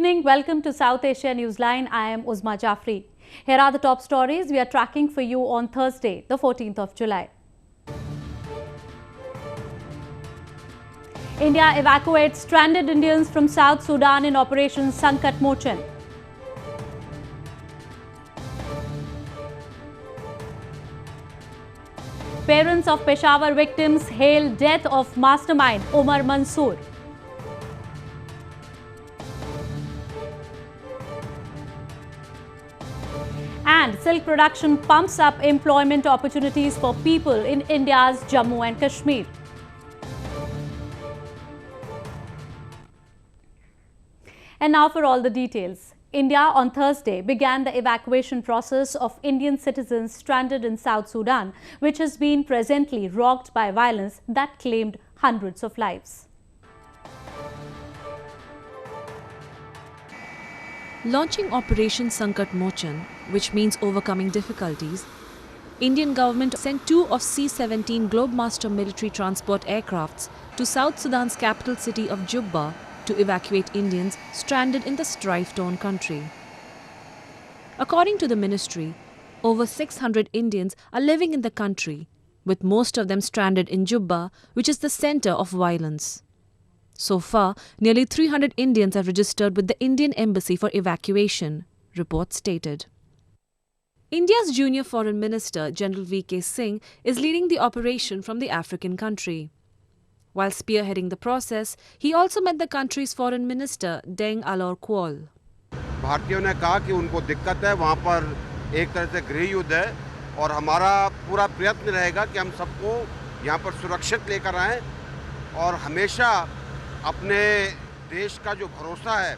evening. Welcome to South Asia Newsline. I am Uzma Jafri. Here are the top stories we are tracking for you on Thursday, the 14th of July. India evacuates stranded Indians from South Sudan in Operation Sankat Mochan. Parents of Peshawar victims hail death of mastermind Umar Mansoor. And silk production pumps up employment opportunities for people in India's Jammu and Kashmir. And now for all the details. India on Thursday began the evacuation process of Indian citizens stranded in South Sudan, which has been presently rocked by violence that claimed hundreds of lives. Launching Operation Sankat Mochan, which means overcoming difficulties, Indian government sent 2 of C-17 Globemaster military transport aircrafts to South Sudan's capital city of Juba to evacuate Indians stranded in the strife-torn country. According to the ministry, over 600 Indians are living in the country, with most of them stranded in Juba, which is the center of violence. So far, nearly 300 Indians have registered with the Indian Embassy for evacuation, reports stated. India's junior Foreign Minister, General V.K. Singh, is leading the operation from the African country. While spearheading the process, he also met the country's Foreign Minister, Deng Alor Kuol. भारतीयों ने कहा कि उनको दिक्कत है, वहाँ पर एक तरह से गृह युद्ध है और हमारा पूरा प्रयत्न रहेगा कि हम सबको यहाँ पर सुरक्षित लेकर आएं और हमेशा अपने देश का जो भरोसा है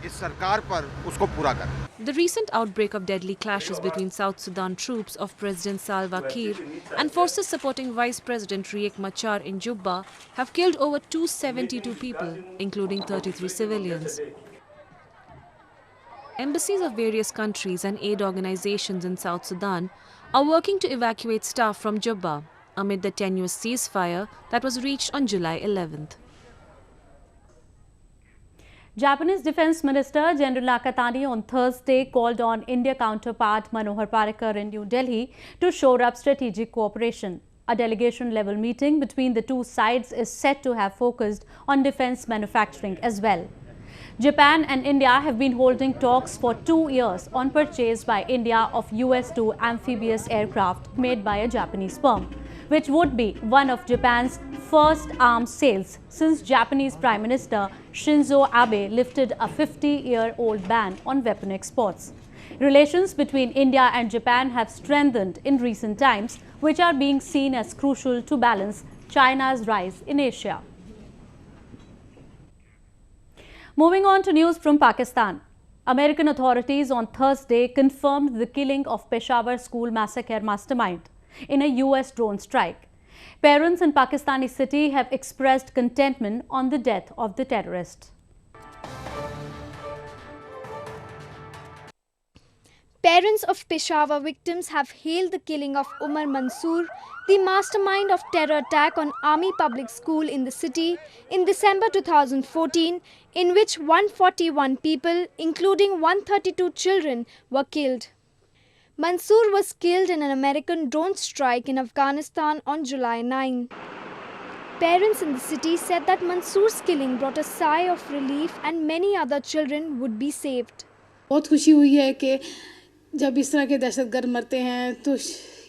इस सरकार पर उसको पूरा करें. The recent outbreak of deadly clashes between South Sudan troops of President Salva Kiir and forces supporting Vice President Riek Machar in Juba have killed over 272 people, including 33 civilians. Embassies of various countries and aid organizations in South Sudan are working to evacuate staff from Juba amid the tenuous ceasefire that was reached on July 11th. Japanese Defense Minister General Nakatani on Thursday called on India counterpart Manohar Parrikar in New Delhi to shore up strategic cooperation. A delegation-level meeting between the two sides is set to have focused on defense manufacturing as well. Japan and India have been holding talks for 2 years on purchase by India of US-2 amphibious aircraft made by a Japanese firm, which would be one of Japan's first arms sales since Japanese Prime Minister Shinzo Abe lifted a 50-year-old ban on weapon exports. Relations between India and Japan have strengthened in recent times, which are being seen as crucial to balance China's rise in Asia. Moving on to news from Pakistan. American authorities on Thursday confirmed the killing of Peshawar school massacre mastermind in a US drone strike. Parents in Pakistani city have expressed contentment on the death of the terrorist. Parents of Peshawar victims have hailed the killing of Umar Mansoor, the mastermind of terror attack on Army Public School in the city in December 2014, in which 141 people, including 132 children, were killed. Mansoor was killed in an American drone strike in Afghanistan on July 9. Parents in the city said that Mansoor's killing brought a sigh of relief and many other children would be saved. बहुत खुशी हुई है कि जब इस तरह के दहशतगर्द मरते हैं तो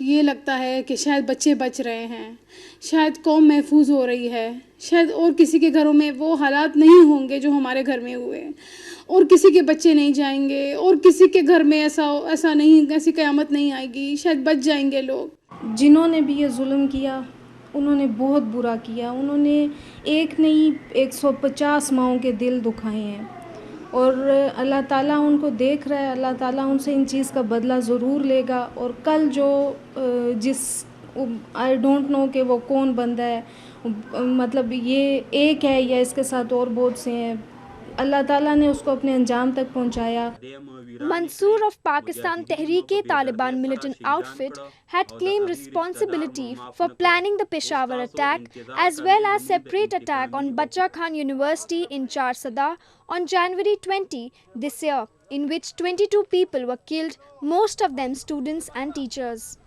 ये लगता है कि शायद बच्चे बच रहे हैं, शायद कौम महफूज हो रही है, शायद और किसी के घरों में वो हालात नहीं होंगे जो हमारे घर में हुए, और किसी के बच्चे नहीं जाएंगे, और किसी के घर में ऐसा नहीं, ऐसी क़यामत नहीं आएगी, शायद बच जाएंगे लोग. जिन्होंने भी ये जुल्म किया उन्होंने बहुत बुरा किया. उन्होंने एक नहीं 150 माओं के दिल दुखाए हैं और अल्लाह ताला उनको देख रहा है. अल्लाह ताला उनसे इन चीज़ का बदला ज़रूर लेगा. और कल जो आई डोंट नो कि वो कौन बंदा है, मतलब ये एक है या इसके साथ और बहुत से हैं, अल्लाह ताला ने उसको अपने अंजाम तक पहुंचाया। Mansoor of Pakistan Tehrik-e-Taliban militant outfit had claimed responsibility for planning the Peshawar attack as well as separate attack on Bacha Khan University in Charsada on January 20 this year, in which 22 people were killed, most of them students and teachers.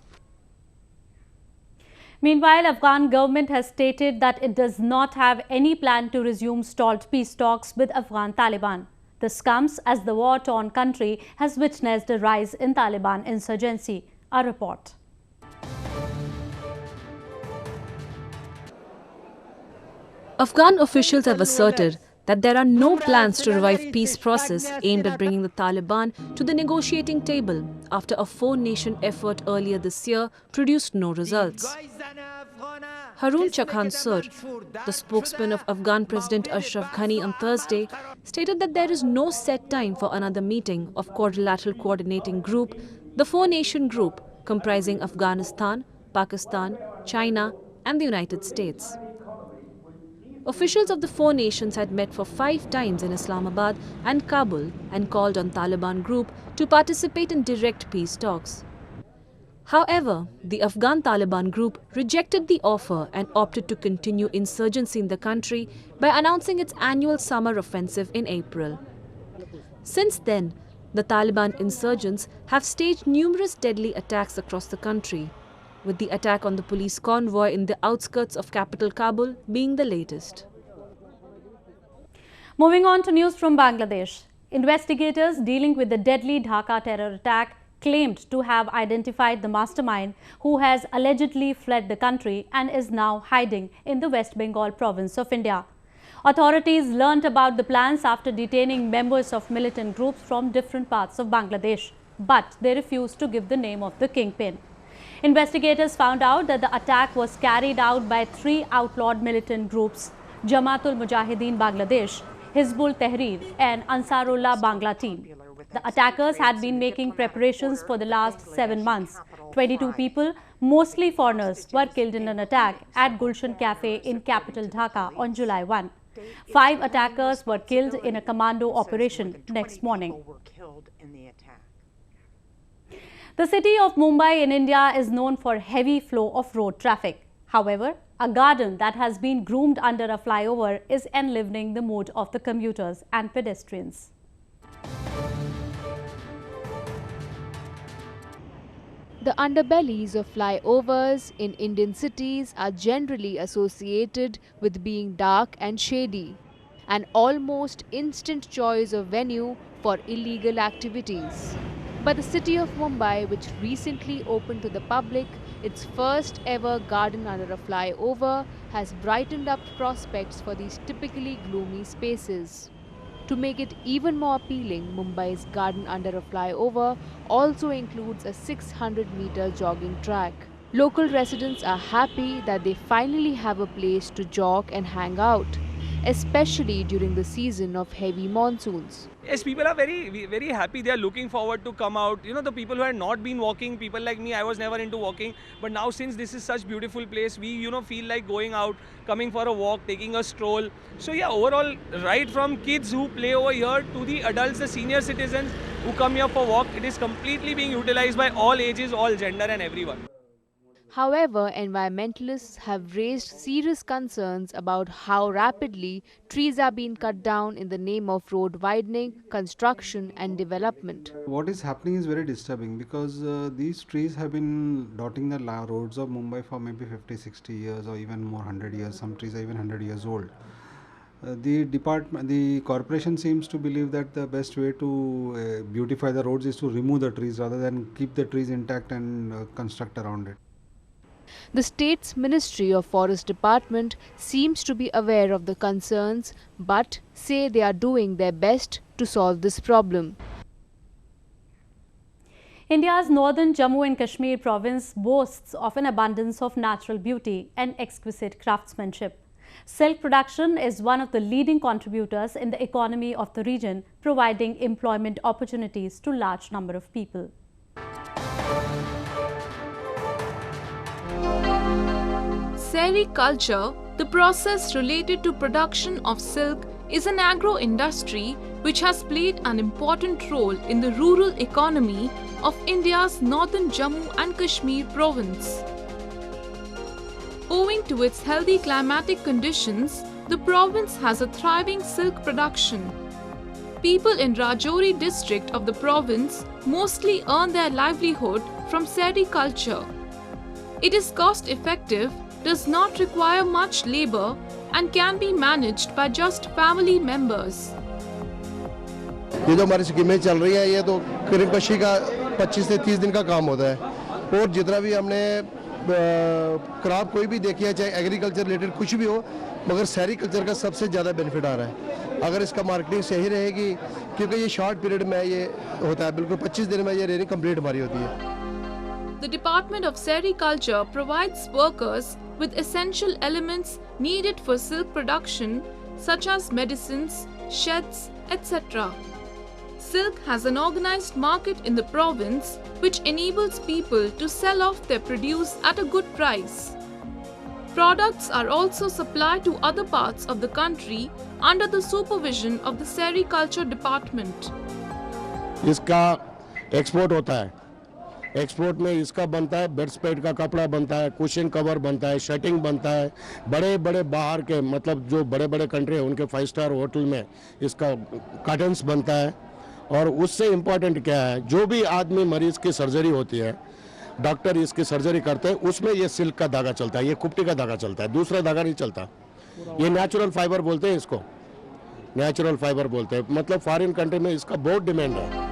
Meanwhile, Afghan government has stated that it does not have any plan to resume stalled peace talks with Afghan Taliban. This comes as the war-torn country has witnessed a rise in Taliban insurgency. A report. Afghan officials have asserted that there are no plans to revive peace process aimed at bringing the Taliban to the negotiating table after a four-nation effort earlier this year produced no results. Harun Chakhansur, the spokesman of Afghan President Ashraf Ghani on Thursday, stated that there is no set time for another meeting of Quadrilateral Coordinating Group, the four-nation group comprising Afghanistan, Pakistan, China and the United States. Officials of the four nations had met for 5 times in Islamabad and Kabul and called on Taliban group to participate in direct peace talks. However, the Afghan Taliban group rejected the offer and opted to continue insurgency in the country by announcing its annual summer offensive in April. Since then, the Taliban insurgents have staged numerous deadly attacks across the country, with the attack on the police convoy in the outskirts of capital Kabul being the latest. Moving on to news from Bangladesh. Investigators dealing with the deadly Dhaka terror attack claimed to have identified the mastermind who has allegedly fled the country and is now hiding in the West Bengal province of India. Authorities learnt about the plans after detaining members of militant groups from different parts of Bangladesh, but they refused to give the name of the kingpin. Investigators found out that the attack was carried out by 3 outlawed militant groups, Jama'atul Mujahideen Bangladesh, Hizbul Tahrir and Ansarullah Bangla team. The attackers had been making preparations for the last 7 months. 22 people, mostly foreigners, were killed in an attack at Gulshan Cafe in capital Dhaka on July 1. 5 attackers were killed in a commando operation next morning. The city of Mumbai in India is known for heavy flow of road traffic. However, a garden that has been groomed under a flyover is enlivening the mood of the commuters and pedestrians. The underbellies of flyovers in Indian cities are generally associated with being dark and shady, an almost instant choice of venue for illegal activities. But the city of Mumbai, which recently opened to the public its first ever garden under a flyover, has brightened up prospects for these typically gloomy spaces. To make it even more appealing, Mumbai's garden under a flyover also includes a 600-meter jogging track. Local residents are happy that they finally have a place to jog and hang out, especially during the season of heavy monsoons. Yes, people are very happy. They are looking forward to come out. You know, the people who had not been walking, people like me, I was never into walking. But now since this is such beautiful place, we, feel like going out, coming for a walk, taking a stroll. So yeah, overall, right from kids who play over here to the adults, the senior citizens who come here for walk, it is completely being utilized by all ages, all gender and everyone. However, environmentalists have raised serious concerns about how rapidly trees are being cut down in the name of road widening, construction and development. What is happening is very disturbing because these trees have been dotting the roads of Mumbai for maybe 50-60 years or even more 100 years. Some trees are even 100 years old. The corporation seems to believe that the best way to beautify the roads is to remove the trees rather than keep the trees intact and construct around it. The state's Ministry of Forest Department seems to be aware of the concerns but say they are doing their best to solve this problem. India's northern Jammu and Kashmir province boasts of an abundance of natural beauty and exquisite craftsmanship. Silk production is one of the leading contributors in the economy of the region, providing employment opportunities to a large number of people. Sericulture, the process related to production of silk, is an agro-industry which has played an important role in the rural economy of India's northern Jammu and Kashmir province. Owing to its healthy climatic conditions, the province has a thriving silk production. People in Rajouri district of the province mostly earn their livelihood from sericulture. It is cost-effective, does not require much labor, and can be managed by just family members. ये जो हमारी स्कीमें चल रही है ये तो करीब कृषि का 25 से 30 दिन का काम होता है और जितना भी हमने क्रॉप कोई भी देखी है चाहे एग्रीकल्चर रिलेटेड कुछ भी हो मगर सेरिकल्चर का सबसे ज़्यादा बेनिफिट आ रहा है अगर इसका मार्केटिंग सही रहेगी क्योंकि ये शॉर्ट पीरियड में ये होता है बिल्कुल 25 दिन में ये रेनिंग कंप्लीट हमारी होती है. The Department of Sericulture provides workers with essential elements needed for silk production such as medicines, sheds, etc. Silk has an organized market in the province which enables people to sell off their produce at a good price. Products are also supplied to other parts of the country under the supervision of the Sericulture Department. इसका export होता है export में इसका बनता है bed spread का कपड़ा बनता है कुशन कवर बनता है शर्टिंग बनता है बड़े बड़े बाहर के मतलब जो बड़े बड़े कंट्री है उनके 5 स्टार होटल में इसका कर्टन्स बनता है और उससे इम्पोर्टेंट क्या है जो भी आदमी मरीज की सर्जरी होती है डॉक्टर इसकी सर्जरी करते हैं उसमें ये सिल्क का धागा चलता है ये कुप्टी का धागा चलता है दूसरा धागा नहीं चलता ये नेचुरल फाइबर बोलते हैं इसको नेचुरल फाइबर बोलते हैं मतलब फॉरेन कंट्री में इसका बहुत डिमांड है.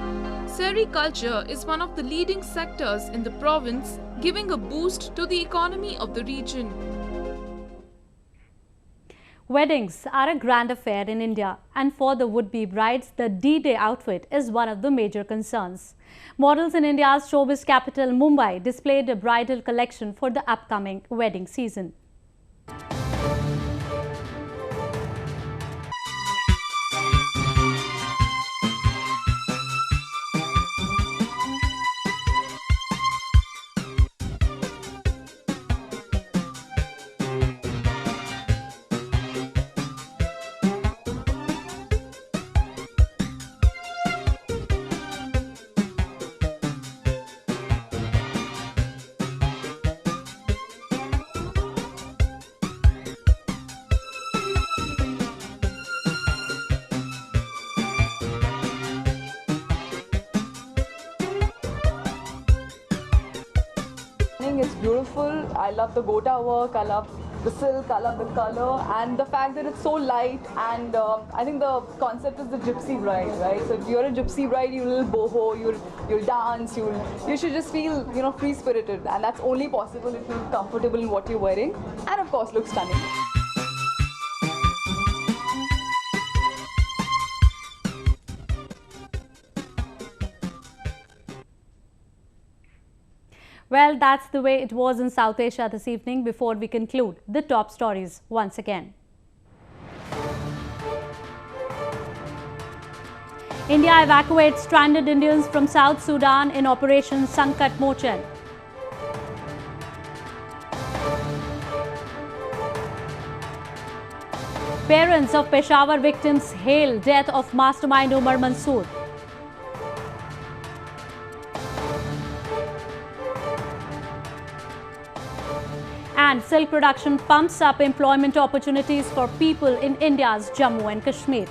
Sericulture is one of the leading sectors in the province, giving a boost to the economy of the region. Weddings are a grand affair in India, and for the would-be brides, the D-Day outfit is one of the major concerns. Models in India's showbiz capital Mumbai displayed a bridal collection for the upcoming wedding season. It's beautiful. I love the gota work, I love the silk, I love the color and the fact that it's so light and I think the concept is the gypsy bride, right? So if you're a gypsy bride, you'll boho, you'll dance, you should just feel, free-spirited and that's only possible if you're comfortable in what you're wearing and of course look stunning. Well, that's the way it was in South Asia this evening. Before we conclude, the top stories once again. India evacuates stranded Indians from South Sudan in Operation Sankat Mochan. Parents of Peshawar victims hail death of mastermind Umar Mansoor. And silk production pumps up employment opportunities for people in India's Jammu and Kashmir.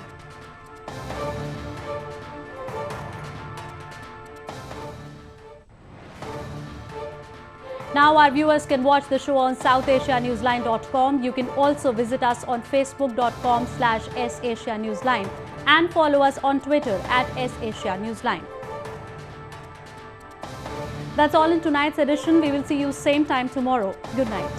Now our viewers can watch the show on SouthAsiaNewsline.com. You can also visit us on Facebook.com/SAsiaNewsline and follow us on Twitter @SAsiaNewsline. That's all in tonight's edition. We will see you same time tomorrow. Good night.